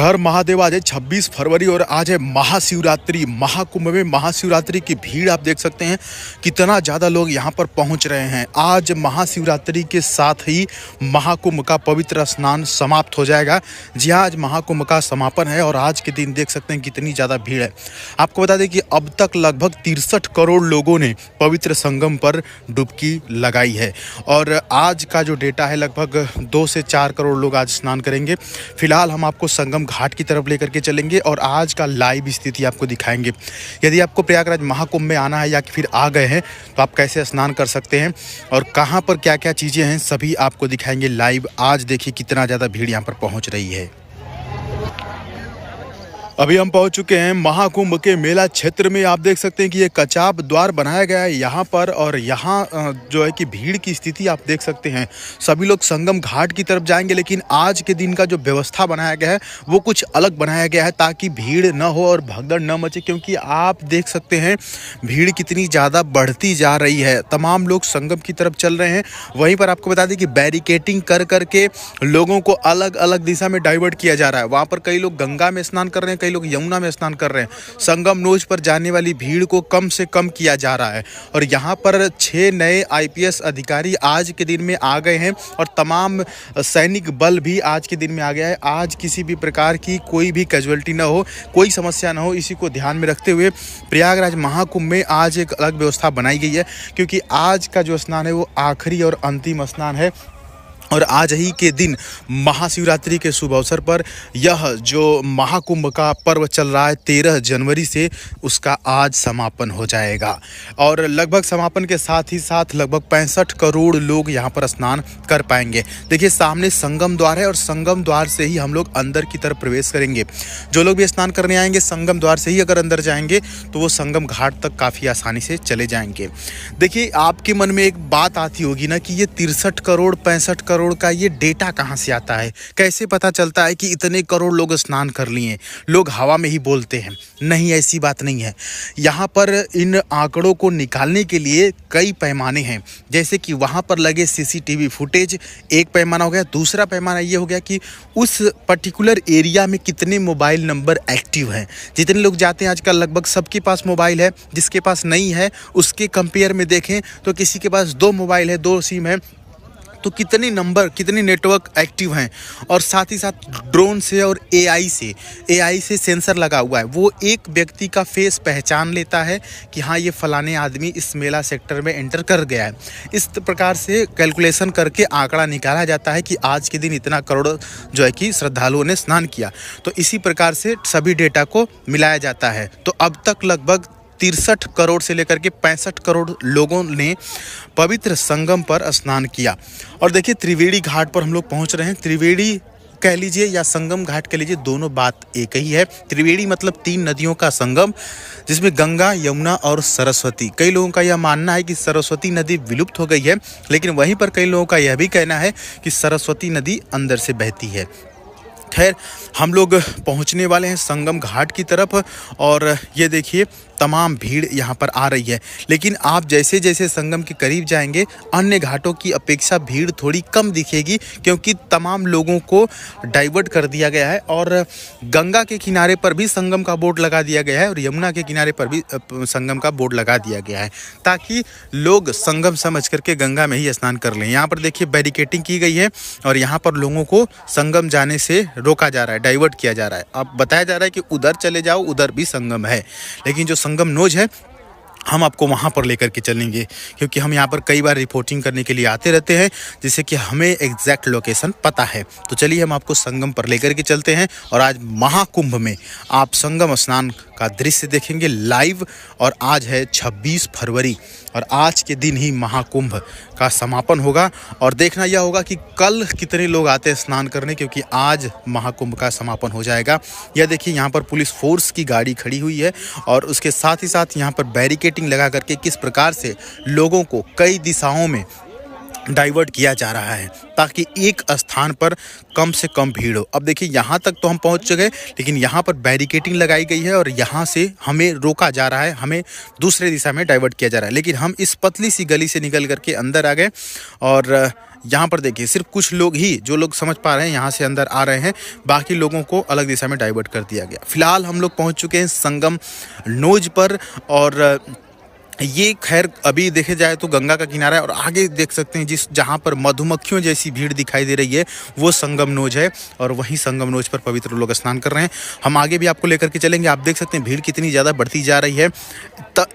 हर हर महादेव। आज है 26 फरवरी और आज है महाशिवरात्रि। महाकुंभ में महाशिवरात्रि की भीड़ आप देख सकते हैं कितना ज़्यादा लोग यहाँ पर पहुँच रहे हैं। आज महाशिवरात्रि के साथ ही महाकुंभ का पवित्र स्नान समाप्त हो जाएगा। जी हाँ, आज महाकुंभ का समापन है और आज के दिन देख सकते हैं कितनी ज़्यादा भीड़ है। आपको बता दें कि अब तक लगभग 63 करोड़ लोगों ने पवित्र संगम पर डुबकी लगाई है और आज का जो डेटा है लगभग 2 से 4 करोड़ लोग आज स्नान करेंगे। फिलहाल हम आपको संगम घाट की तरफ लेकर के चलेंगे और आज का लाइव स्थिति आपको दिखाएंगे। यदि आपको प्रयागराज महाकुंभ में आना है या फिर आ गए हैं तो आप कैसे स्नान कर सकते हैं और कहां पर क्या क्या चीज़ें हैं सभी आपको दिखाएंगे लाइव। आज देखिए कितना ज़्यादा भीड़ यहां पर पहुंच रही है। अभी हम पहुंच चुके हैं महाकुंभ के मेला क्षेत्र में। आप देख सकते हैं कि ये कचाब द्वार बनाया गया है यहाँ पर और यहाँ जो है कि भीड़ की स्थिति आप देख सकते हैं। सभी लोग संगम घाट की तरफ जाएंगे, लेकिन आज के दिन का जो व्यवस्था बनाया गया है वो कुछ अलग बनाया गया है ताकि भीड़ न हो और भगदड़ न मचे, क्योंकि आप देख सकते हैं भीड़ कितनी ज़्यादा बढ़ती जा रही है। तमाम लोग संगम की तरफ चल रहे हैं। वहीं पर आपको बता दें कि बैरिकेटिंग कर करके लोगों को अलग अलग दिशा में डाइवर्ट किया जा रहा है। वहाँ पर कई लोग गंगा में स्नान कर रहे हैं, कई लोग यमुना में स्नान कर रहे हैं। संगम नोज पर जाने वाली भीड़ को कम से कम किया जा रहा है और यहाँ पर 6 नए आईपीएस अधिकारी आज के दिन में आ गए हैं और तमाम सैनिक बल भी आज के दिन में आ गया है। आज किसी भी प्रकार की कोई भी कैजुअलिटी ना हो, कोई समस्या ना हो, इसी को ध्यान में रखते हुए प्रयागराज महाकुंभ में आज एक अलग व्यवस्था बनाई गई है, क्योंकि आज का जो स्नान है वो आखिरी और अंतिम स्नान है और आज ही के दिन महाशिवरात्रि के शुभ अवसर पर यह जो महाकुंभ का पर्व चल रहा है 13 जनवरी से, उसका आज समापन हो जाएगा और लगभग समापन के साथ ही साथ लगभग 65 करोड़ लोग यहाँ पर स्नान कर पाएंगे। देखिए सामने संगम द्वार है और संगम द्वार से ही हम लोग अंदर की तरफ प्रवेश करेंगे। जो लोग भी स्नान करने आएंगे संगम द्वार से ही अगर अंदर जाएंगे तो वो संगम घाट तक काफ़ी आसानी से चले जाएंगे। देखिए आपके मन में एक बात आती होगी ना कि ये 63 करोड़ 65 करोड़ का ये डेटा कहां से आता है, कैसे पता चलता है कि इतने करोड़ लोग स्नान कर लिए। लोग हवा में ही बोलते हैं। नहीं, ऐसी बात नहीं है। यहाँ पर इन आंकड़ों को निकालने के लिए कई पैमाने हैं। जैसे कि वहाँ पर लगे सीसीटीवी फुटेज एक पैमाना हो गया। दूसरा पैमाना ये हो गया कि उस पर्टिकुलर एरिया में कितने मोबाइल नंबर एक्टिव हैं। जितने लोग जाते हैं आजकल लगभग सबके पास मोबाइल है। जिसके पास नहीं है उसके कंपेयर में देखें तो किसी के पास 2 मोबाइल है, 2 सिम है, तो कितने नंबर कितने नेटवर्क एक्टिव हैं। और साथ ही साथ ड्रोन से और एआई से सेंसर लगा हुआ है। वो एक व्यक्ति का फेस पहचान लेता है कि हाँ ये फलाने आदमी इस मेला सेक्टर में एंटर कर गया है। इस प्रकार से कैलकुलेशन करके आंकड़ा निकाला जाता है कि आज के दिन इतना करोड़ जो है कि श्रद्धालुओं ने स्नान किया। तो इसी प्रकार से सभी डेटा को मिलाया जाता है। तो अब तक लगभग 63 करोड़ से लेकर के 65 करोड़ लोगों ने पवित्र संगम पर स्नान किया। और देखिए त्रिवेणी घाट पर हम लोग पहुंच रहे हैं। त्रिवेणी कह लीजिए या संगम घाट कह लीजिए, दोनों बात एक ही है। त्रिवेणी मतलब 3 नदियों का संगम, जिसमें गंगा, यमुना और सरस्वती। कई लोगों का यह मानना है कि सरस्वती नदी विलुप्त हो गई है, लेकिन वहीं पर कई लोगों का यह भी कहना है कि सरस्वती नदी अंदर से बहती है। खैर, हम लोग पहुंचने वाले हैं संगम घाट की तरफ और ये देखिए तमाम भीड़ यहाँ पर आ रही है। लेकिन आप जैसे जैसे संगम के करीब जाएंगे अन्य घाटों की अपेक्षा भीड़ थोड़ी कम दिखेगी, क्योंकि तमाम लोगों को डाइवर्ट कर दिया गया है। और गंगा के किनारे पर भी संगम का बोर्ड लगा दिया गया है और यमुना के किनारे पर भी संगम का बोर्ड लगा दिया गया है, ताकि लोग संगम समझ करके गंगा में ही स्नान कर लें। यहाँ पर देखिए बैरिकेटिंग की गई है और यहाँ पर लोगों को संगम जाने से रोका जा रहा है, डाइवर्ट किया जा रहा है। अब बताया जा रहा है कि उधर चले जाओ, उधर भी संगम है, लेकिन जो संगम नोज है हम आपको वहाँ पर लेकर के चलेंगे, क्योंकि हम यहाँ पर कई बार रिपोर्टिंग करने के लिए आते रहते हैं, जिससे कि हमें एग्जैक्ट लोकेशन पता है। तो चलिए हम आपको संगम पर लेकर के चलते हैं और आज महाकुंभ में आप संगम स्नान का दृश्य देखेंगे लाइव। और आज है 26 फरवरी और आज के दिन ही महाकुंभ का समापन होगा और देखना यह होगा कि कल कितने लोग आते हैं स्नान करने, क्योंकि आज महाकुंभ का समापन हो जाएगा। यह देखिए यहाँ पर पुलिस फोर्स की गाड़ी खड़ी हुई है और उसके साथ ही साथ यहाँ पर बैरिकेटिंग लगा करके किस प्रकार से लोगों को कई दिशाओं में डाइवर्ट किया जा रहा है ताकि एक स्थान पर कम से कम भीड़ हो। अब देखिए यहाँ तक तो हम पहुँच गए, लेकिन यहाँ पर बैरिकेटिंग लगाई गई है और यहाँ से हमें रोका जा रहा है, हमें दूसरे दिशा में डाइवर्ट किया जा रहा है। लेकिन हम इस पतली सी गली से निकल करके अंदर आ गए और यहाँ पर देखिए सिर्फ कुछ लोग ही, जो लोग समझ पा रहे हैं, यहाँ से अंदर आ रहे हैं, बाकी लोगों को अलग दिशा में डाइवर्ट कर दिया गया। फिलहाल हम लोग पहुँच चुके हैं संगम नोज पर और ये खैर अभी देखे जाए तो गंगा का किनारा है और आगे देख सकते हैं जिस जहाँ पर मधुमक्खियों जैसी भीड़ दिखाई दे रही है वो संगम नोज है और वहीं संगम नोज पर पवित्र लोग स्नान कर रहे हैं। हम आगे भी आपको लेकर के चलेंगे। आप देख सकते हैं भीड़ कितनी ज़्यादा बढ़ती जा रही है।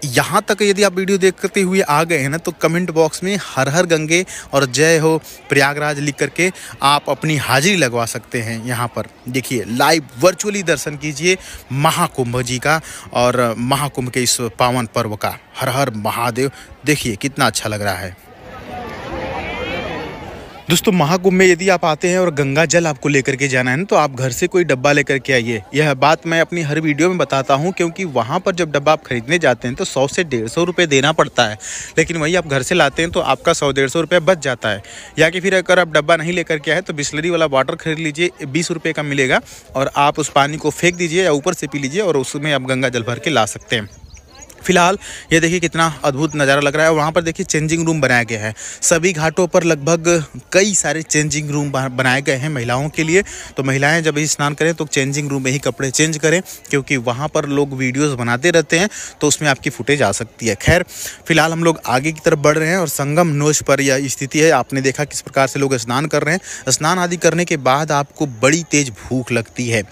यहाँ तक यदि आप वीडियो देखते हुए आ गए हैं ना तो कमेंट बॉक्स में हर हर गंगे और जय हो प्रयागराज लिख करके आप अपनी हाजिरी लगवा सकते हैं। यहाँ पर देखिए लाइव वर्चुअली दर्शन कीजिए महाकुंभ जी का और महाकुंभ के इस पावन पर्व का। हर हर महादेव। देखिए कितना अच्छा लग रहा है। दोस्तों महाकुंभ में यदि आप आते हैं और गंगा जल आपको लेकर के जाना है ना तो आप घर से कोई डब्बा लेकर के आइए। यह बात मैं अपनी हर वीडियो में बताता हूं क्योंकि वहां पर जब डब्बा आप खरीदने जाते हैं तो 100 से 150 रुपये देना पड़ता है, लेकिन वही आप घर से लाते हैं तो आपका 100-150 रुपये बच जाता है। या कि फिर अगर आप डब्बा नहीं लेकर के आए तो बिस्लरी वाला वाटर खरीद लीजिए, 20 रुपये का मिलेगा और आप उस पानी को फेंक दीजिए या ऊपर से पी लीजिए और उसमें आप गंगा जल भर के ला सकते हैं। फिलहाल ये देखिए कितना अद्भुत नज़ारा लग रहा है। वहाँ पर देखिए चेंजिंग रूम बनाया गया है। सभी घाटों पर लगभग कई सारे चेंजिंग रूम बनाए गए हैं महिलाओं के लिए। तो महिलाएं जब भी स्नान करें तो चेंजिंग रूम में ही कपड़े चेंज करें क्योंकि वहाँ पर लोग वीडियोस बनाते रहते हैं तो उसमें आपकी फुटेज आ सकती है। खैर फिलहाल हम लोग आगे की तरफ बढ़ रहे हैं और संगम नोज पर यह स्थिति है। आपने देखा किस प्रकार से लोग स्नान कर रहे हैं। स्नान आदि करने के बाद आपको बड़ी तेज़ भूख लगती है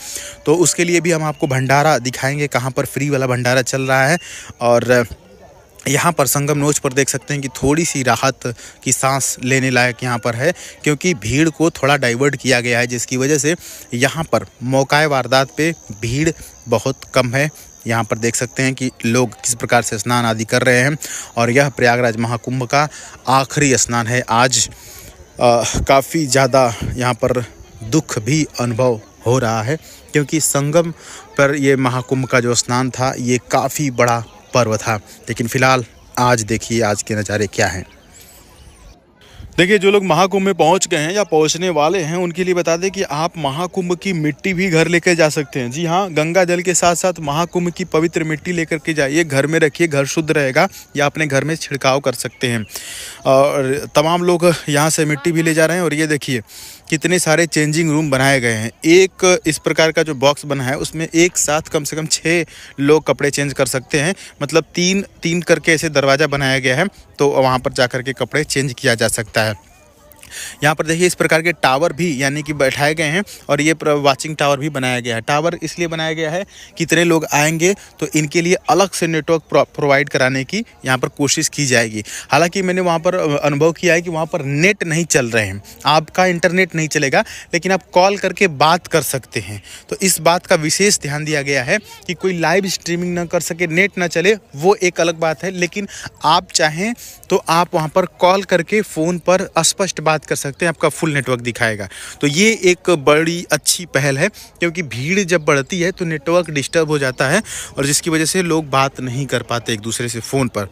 तो उसके लिए भी हम आपको भंडारा दिखाएंगे, कहाँ पर फ्री वाला भंडारा चल रहा है। और यहाँ पर संगम नोज पर देख सकते हैं कि थोड़ी सी राहत की सांस लेने लायक यहाँ पर है क्योंकि भीड़ को थोड़ा डाइवर्ट किया गया है, जिसकी वजह से यहाँ पर मौकाए वारदात पे भीड़ बहुत कम है। यहाँ पर देख सकते हैं कि लोग किस प्रकार से स्नान आदि कर रहे हैं और यह प्रयागराज महाकुंभ का आखिरी स्नान है आज। काफ़ी ज़्यादा यहाँ पर दुख भी अनुभव हो रहा है क्योंकि संगम पर ये महाकुंभ का जो स्नान था ये काफ़ी बड़ा पर्व था। लेकिन फिलहाल आज देखिए आज के नज़ारे क्या हैं। देखिए जो लोग महाकुंभ में पहुंच गए हैं या पहुंचने वाले हैं उनके लिए बता दें कि आप महाकुंभ की मिट्टी भी घर लेकर जा सकते हैं। जी हाँ, गंगा जल के साथ साथ महाकुंभ की पवित्र मिट्टी लेकर के जाइए, घर में रखिए, घर शुद्ध रहेगा या अपने घर में छिड़काव कर सकते हैं। और तमाम लोग यहाँ से मिट्टी भी ले जा रहे हैं और ये देखिए कितने सारे चेंजिंग रूम बनाए गए हैं। एक इस प्रकार का जो बॉक्स बना है उसमें एक साथ कम से कम 6 लोग कपड़े चेंज कर सकते हैं, मतलब 3-3 करके ऐसे दरवाज़ा बनाया गया है तो वहाँ पर जा कर के कपड़े चेंज किया जा सकता है। यहाँ पर देखिए इस प्रकार के टावर भी यानी कि बैठाए गए हैं और ये वाचिंग टावर भी बनाया गया है। टावर इसलिए बनाया गया है कितने लोग आएंगे तो इनके लिए अलग से नेटवर्क प्रोवाइड कराने की यहाँ पर कोशिश की जाएगी। हालांकि मैंने वहाँ पर अनुभव किया है कि वहाँ पर नेट नहीं चल रहे हैं, आपका इंटरनेट नहीं चलेगा, लेकिन आप कॉल करके बात कर सकते हैं। तो इस बात का विशेष ध्यान दिया गया है कि कोई लाइव स्ट्रीमिंग ना कर सके, नेट ना चले, वो एक अलग बात है, लेकिन आप चाहें तो आप वहाँ पर कॉल करके फ़ोन पर स्पष्ट बात कर सकते हैं, आपका फुल नेटवर्क दिखाएगा। तो ये एक बड़ी अच्छी पहल है क्योंकि भीड़ जब बढ़ती है तो नेटवर्क डिस्टर्ब हो जाता है और जिसकी वजह से लोग बात नहीं कर पाते एक दूसरे से फ़ोन पर।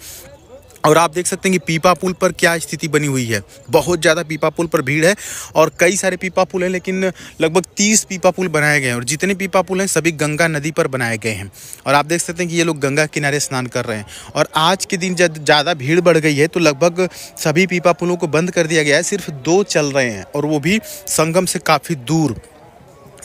और आप देख सकते हैं कि पीपा पुल पर क्या स्थिति बनी हुई है। बहुत ज़्यादा पीपा पुल पर भीड़ है और कई सारे पीपा पुल हैं, लेकिन लगभग 30 पीपा पुल बनाए गए हैं और जितने पीपा पुल हैं सभी गंगा नदी पर बनाए गए हैं। और आप देख सकते हैं कि ये लोग गंगा किनारे स्नान कर रहे हैं। और आज के दिन जब ज़्यादा भीड़ बढ़ गई है तो लगभग सभी पीपा पुलों को बंद कर दिया गया है, सिर्फ 2 चल रहे हैं और वो भी संगम से काफ़ी दूर।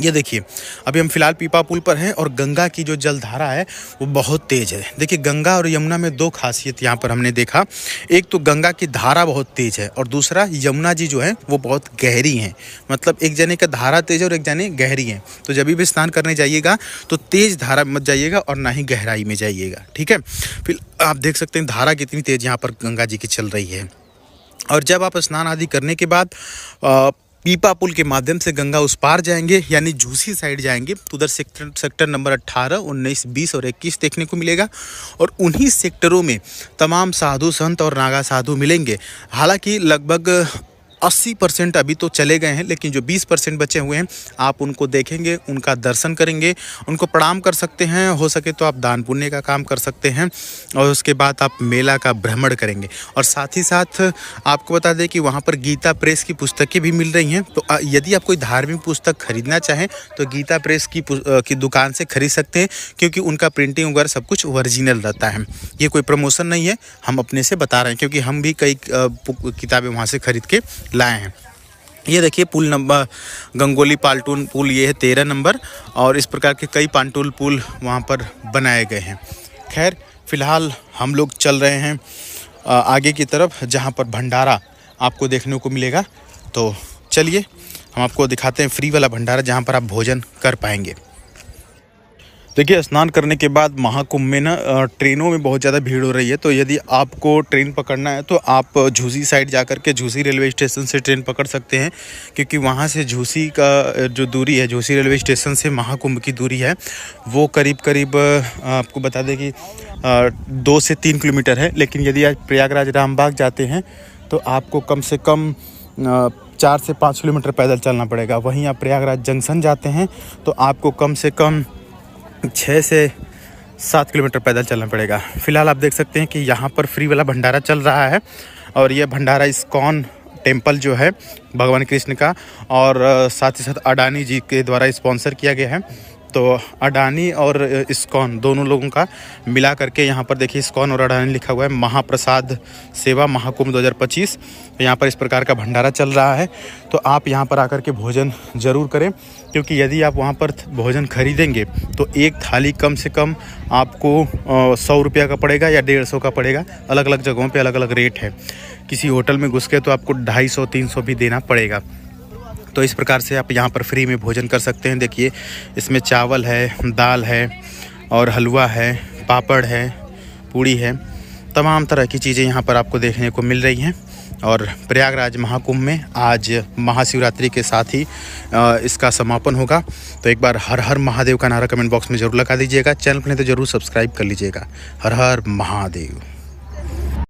ये देखिए अभी हम फिलहाल पीपा पुल पर हैं और गंगा की जो जलधारा है वो बहुत तेज़ है। देखिए गंगा और यमुना में 2 खासियत यहाँ पर हमने देखा, एक तो गंगा की धारा बहुत तेज़ है और दूसरा यमुना जी जो है वो बहुत गहरी हैं। मतलब एक जने का धारा तेज़ है और एक जने गहरी हैं। तो जब भी स्नान करने जाइएगा तो तेज़ धारा मत जाइएगा और ना ही गहराई में जाइएगा, ठीक है। फिर आप देख सकते हैं धारा कितनी तेज़ यहाँ पर गंगा जी की चल रही है। और जब आप स्नान आदि करने के बाद पीपा पुल के माध्यम से गंगा उस पार जाएंगे यानी झूसी साइड जाएंगे तो उधर सेक्टर नंबर 18, 19, 20 और 21 देखने को मिलेगा और उन्हीं सेक्टरों में तमाम साधु संत और नागा साधु मिलेंगे। हालांकि लगभग 80% अभी तो चले गए हैं, लेकिन जो 20% बचे हुए हैं आप उनको देखेंगे, उनका दर्शन करेंगे, उनको प्रणाम कर सकते हैं। हो सके तो आप दान पुण्य का काम कर सकते हैं और उसके बाद आप मेला का भ्रमण करेंगे। और साथ ही साथ आपको बता दें कि वहाँ पर गीता प्रेस की पुस्तकें भी मिल रही हैं। तो यदि आप कोई धार्मिक पुस्तक खरीदना चाहें तो गीता प्रेस की दुकान से खरीद सकते हैं, क्योंकि उनका प्रिंटिंग वगैरह सब कुछ ओरिजिनल रहता है। ये कोई प्रमोशन नहीं है, हम अपने से बता रहे हैं, क्योंकि हम भी कई किताबें वहाँ से खरीद के लाए हैं। ये देखिए पुल नंबर गंगोली पाल्टून पुल, ये है 13 नंबर, और इस प्रकार के कई पांटूल पुल वहाँ पर बनाए गए हैं। खैर फिलहाल हम लोग चल रहे हैं आगे की तरफ, जहाँ पर भंडारा आपको देखने को मिलेगा। तो चलिए हम आपको दिखाते हैं फ्री वाला भंडारा, जहाँ पर आप भोजन कर पाएंगे। देखिए स्नान करने के बाद महाकुंभ में ना ट्रेनों में बहुत ज़्यादा भीड़ हो रही है। तो यदि आपको ट्रेन पकड़ना है तो आप झूसी साइड जाकर के झूसी रेलवे स्टेशन से ट्रेन पकड़ सकते हैं, क्योंकि वहाँ से झूसी का जो दूरी है, झूसी रेलवे स्टेशन से महाकुंभ की दूरी है वो करीब करीब आपको बता दें कि 2 से 3 किलोमीटर है। लेकिन यदि आप प्रयागराज रामबाग जाते हैं तो आपको कम से कम 4 से 5 किलोमीटर पैदल चलना पड़ेगा। वहीं आप प्रयागराज जंक्शन जाते हैं तो आपको कम से कम 6 से 7 किलोमीटर पैदल चलना पड़ेगा। फ़िलहाल आप देख सकते हैं कि यहाँ पर फ्री वाला भंडारा चल रहा है, और ये भंडारा इस्कॉन टेम्पल जो है भगवान कृष्ण का, और साथ ही साथ अडानी जी के द्वारा स्पॉन्सर किया गया है। तो अडानी और इस्कॉन दोनों लोगों का मिला करके यहाँ पर देखिए इस्कॉन और अडानी लिखा हुआ है, महाप्रसाद सेवा महाकुंभ 2025। तो यहाँ पर इस प्रकार का भंडारा चल रहा है। तो आप यहाँ पर आकर के भोजन ज़रूर करें, क्योंकि यदि आप वहाँ पर भोजन खरीदेंगे तो एक थाली कम से कम आपको 100 रुपये का पड़ेगा या 150 का पड़ेगा। अलग अलग जगहों पे अलग अलग रेट है। किसी होटल में घुस के तो आपको 250-300 भी देना पड़ेगा। तो इस प्रकार से आप यहाँ पर फ्री में भोजन कर सकते हैं। देखिए इसमें चावल है, दाल है, और हलवा है, पापड़ है, पूड़ी है, तमाम तरह की चीज़ें यहाँ पर आपको देखने को मिल रही हैं। और प्रयागराज महाकुंभ में आज महाशिवरात्रि के साथ ही इसका समापन होगा। तो एक बार हर हर महादेव का नारा कमेंट बॉक्स में ज़रूर लगा दीजिएगा। चैनल पर नहीं तो ज़रूर सब्सक्राइब कर लीजिएगा। हर हर महादेव।